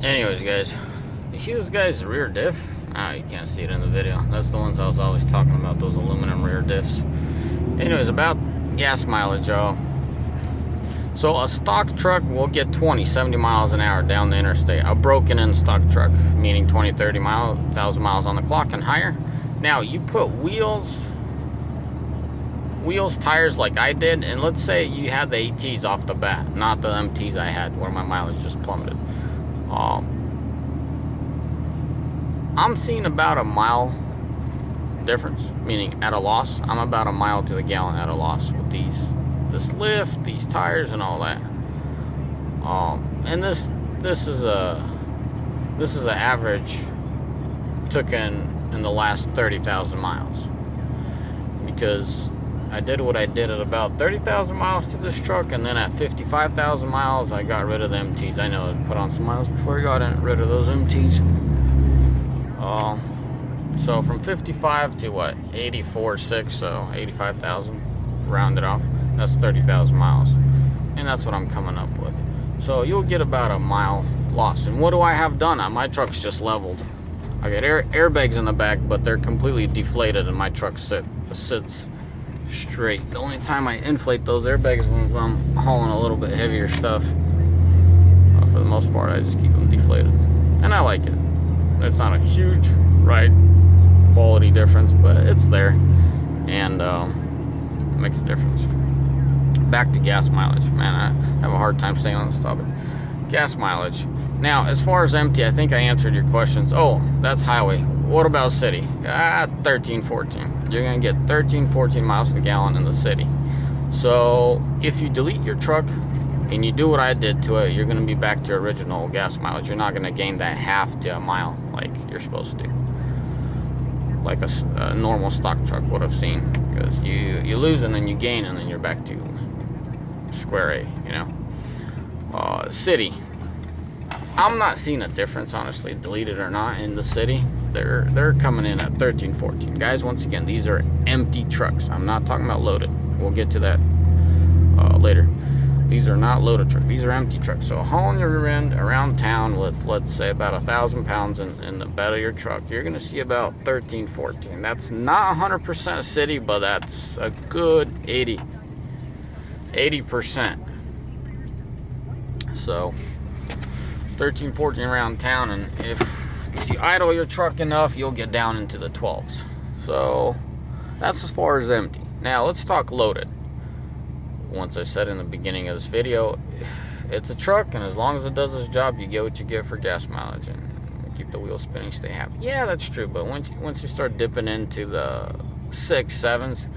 Anyways, guys, you see this guy's rear diff? Ah, you can't see it in the video. That's the ones I was always talking about, those aluminum rear diffs. Anyways, about gas mileage, y'all. So a stock truck will get 70 miles an hour down the interstate. A broken in stock truck, meaning 20, 30 miles, 1,000 miles on the clock and higher. Now, you put wheels, tires like I did, and let's say you had the ATs off the bat, not the MTs I had, where my mileage just plummeted. I'm seeing about a mile difference, meaning at a loss. I'm about a mile to the gallon at a loss with this lift, these tires, and all that. And this is an average took in the last 30,000 miles, because I did what I did at about 30,000 miles to this truck, and then at 55,000 miles I got rid of the MTs. I know I put on some miles before I got rid of those MTs. So from 55 to what, 84.6, so 85,000 rounded off. That's 30,000 miles, and that's what I'm coming up with. So you'll get about a mile loss. And what do I have done? My truck's just leveled. I got airbags in the back, but they're completely deflated, and my truck sits straight. The only time I inflate those airbags is when I'm hauling a little bit heavier stuff. For the most part, I just keep them deflated, and I like it. It's not a huge ride quality difference, but it's there, and it makes a difference. Back to gas mileage. Man, I have a hard time staying on this topic. Gas mileage. Now, as far as empty, I think I answered your questions. Oh, that's highway. What about city? 13, 14. You're going to get 13, 14 miles to the gallon in the city. So if you delete your truck and you do what I did to it, you're going to be back to original gas mileage. You're not going to gain that half to a mile like you're supposed to, like a normal stock truck would have seen, because you lose and then you gain, and then you're back to square A, you know. City, I'm not seeing a difference, honestly, deleted or not, in the city. They're coming in at 13, 14. Guys, once again, these are empty trucks. I'm not talking about loaded. We'll get to that later. These are not loaded trucks. These are empty trucks. So hauling your rear end around town with, let's say, about 1,000 pounds in the bed of your truck, you're going to see about 13, 14. That's not 100% city, but that's a good 80%. So 13, 14 around town, and if you idle your truck enough, you'll get down into the 12s. So that's as far as empty. Now let's talk loaded. Once I said in the beginning of this video, it's a truck, and as long as it does its job, you get what you get for gas mileage, and keep the wheels spinning, stay happy. Yeah, that's true, but once you start dipping into the 6, 7s,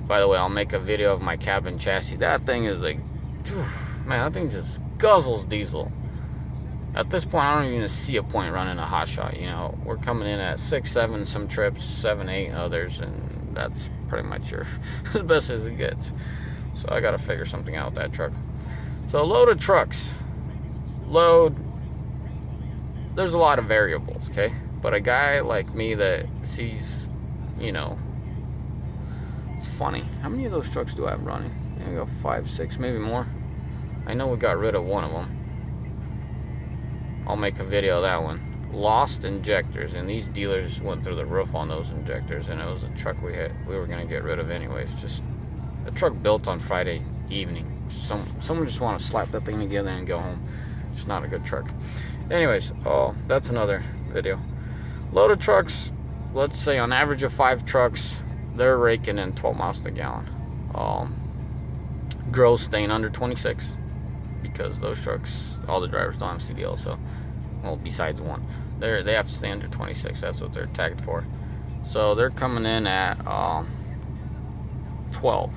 by the way, I'll make a video of my cabin chassis. That thing is like, man, that thing just guzzles diesel. At this point, I don't even see a point running a hot shot. You know, we're coming in at 6, 7 some trips, 7, 8 others, and that's pretty much as best as it gets. So I got to figure something out with that truck. So loaded trucks, there's a lot of variables, okay? But a guy like me that sees, you know, it's funny. How many of those trucks do I have running? I got 5, 6, maybe more. I know we got rid of one of them. I'll make a video of that one. Lost injectors, and these dealers went through the roof on those injectors, and it was a truck we were going to get rid of anyways. Just a truck built on Friday evening. Someone just want to slap that thing together and go home. It's not a good truck. Anyways, that's another video. Loaded trucks, let's say on average of 5 trucks, they're raking in 12 miles to the gallon. Gross staying under 26, because those trucks, all the drivers don't have CDL, so, well, besides one, they have to stay under 26. That's what they're tagged for. So they're coming in at 12.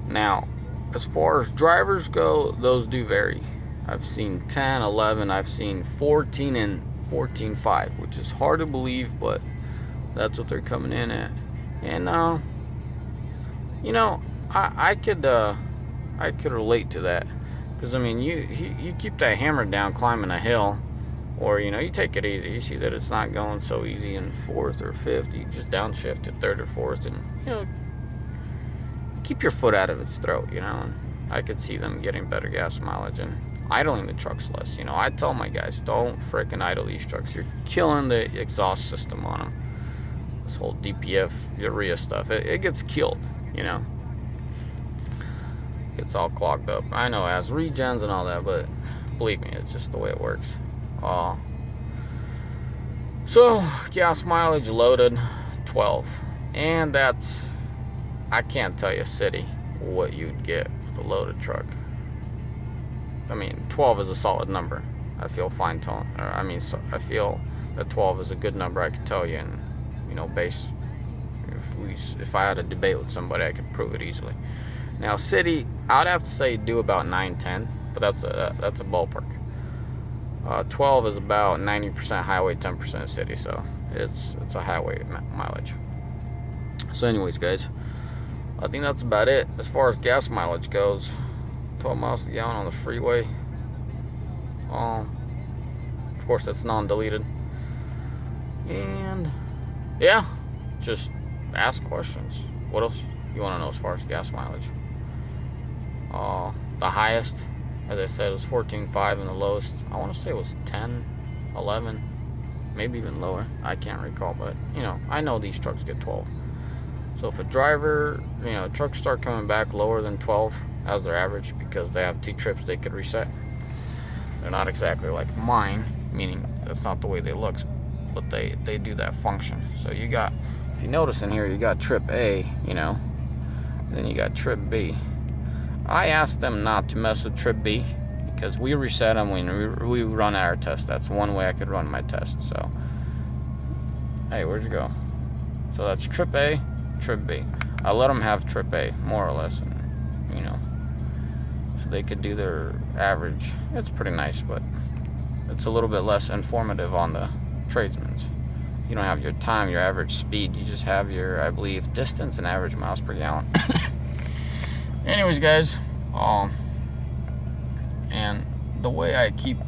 Now, as far as drivers go, those do vary. I've seen 10, 11, I've seen 14 and 14.5, which is hard to believe, but that's what they're coming in at. And you know, I could relate to that, because I mean, you keep that hammer down climbing a hill, or you know, you take it easy. You see that it's not going so easy in 4th or 5th, you just downshift to 3rd or 4th, and you know, keep your foot out of its throat, you know. And I could see them getting better gas mileage, and idling the trucks less. You know, I tell my guys, don't freaking idle these trucks. You're killing the exhaust system on them. This whole DPF, urea stuff, it gets killed, you know. Gets all clogged up. I know it has regens and all that, but believe me, it's just the way it works. So, gas mileage loaded, 12. And that's, I can't tell you city what you'd get with a loaded truck. I mean, 12 is a solid number. I feel fine telling, I feel that 12 is a good number. I could tell you, and you know, if I had a debate with somebody, I could prove it easily. Now, city, I'd have to say do about 9-10, but that's a ballpark. 12 is about 90% highway, 10% city, so it's a highway mileage. So, anyways, guys, I think that's about it as far as gas mileage goes. 12 miles a gallon on the freeway. Of course, that's non-deleted. And yeah, just ask questions. What else you want to know as far as gas mileage? The highest, as I said, was 14.5, and the lowest, I want to say, was 10, 11, maybe even lower. I can't recall, but you know, I know these trucks get 12. So if a driver, you know, trucks start coming back lower than 12 as their average because they have 2 trips they could reset. They're not exactly like mine, meaning that's not the way they look, but they do that function. So you got, if you notice in here, you got trip A, you know, and then you got trip B. I asked them not to mess with trip B because we reset them when we run our test. That's one way I could run my test. So, hey, where'd you go? So that's trip A, trip B. I let them have trip A, more or less, and, you know, so they could do their average. It's pretty nice, but it's a little bit less informative on the tradesmen's. You don't have your time, your average speed. You just have your, I believe, distance and average miles per gallon. Anyways, guys, and the way I keep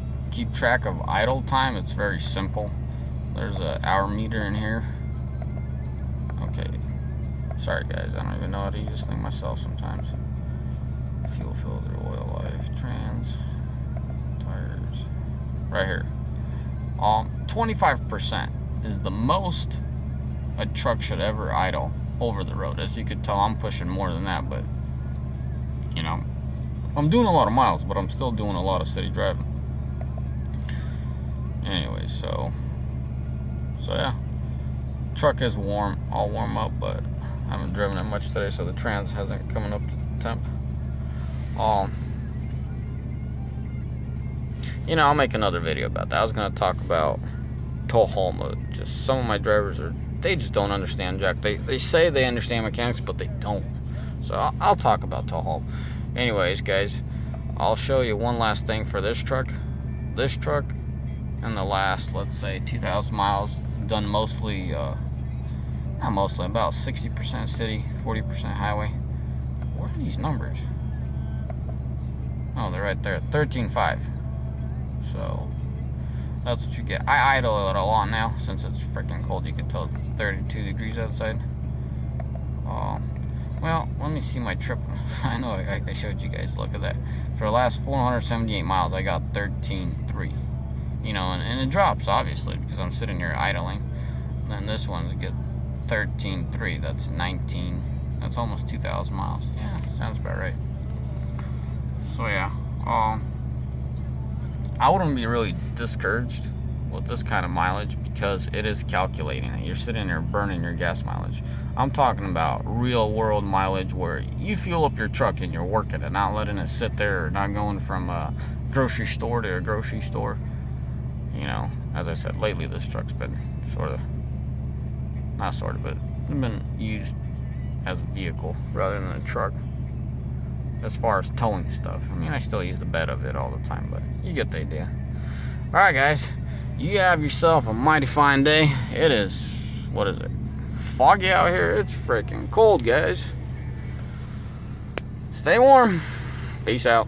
track of idle time, it's very simple. There's an hour meter in here. Okay, sorry guys, I don't even know how to use this thing myself sometimes. Fuel filter, oil life, trans, tires, right here. 25% is the most a truck should ever idle over the road. As you could tell, I'm pushing more than that, but you know, I'm doing a lot of miles, but I'm still doing a lot of city driving. Anyway, so yeah, truck is warm. I'll warm up, but I haven't driven it much today, so the trans hasn't coming up to temp. You know, I'll make another video about that. I was gonna talk about tow haul mode. Just some of my drivers they just don't understand jack. They say they understand mechanics, but they don't. So I'll talk about tow haul. Anyways, guys, I'll show you one last thing for this truck. This truck, in the last, let's say, 2,000 miles, done mostly, not mostly, about 60% city, 40% highway. What are these numbers? Oh, they're right there, 13.5. So that's what you get. I idle it a lot now since it's freaking cold. You can tell it's 32 degrees outside. Well, let me see my trip. I know I showed you guys. Look at that. For the last 478 miles, I got 13.3. You know, and it drops obviously because I'm sitting here idling. And then this one's get 13.3. That's 19. That's almost 2,000 miles. Yeah, sounds about right. So yeah, I wouldn't be really discouraged with this kind of mileage because it is calculating it. You're sitting there burning your gas mileage. I'm talking about real world mileage where you fuel up your truck and you're working it, not letting it sit there, or not going from a grocery store to a grocery store. You know, as I said, lately this truck's been but been used as a vehicle rather than a truck. As far as towing stuff, I mean, I still use the bed of it all the time, but you get the idea. Alright guys, you have yourself a mighty fine day. It is, what is it, foggy out here. It's freaking cold, guys. Stay warm. Peace out.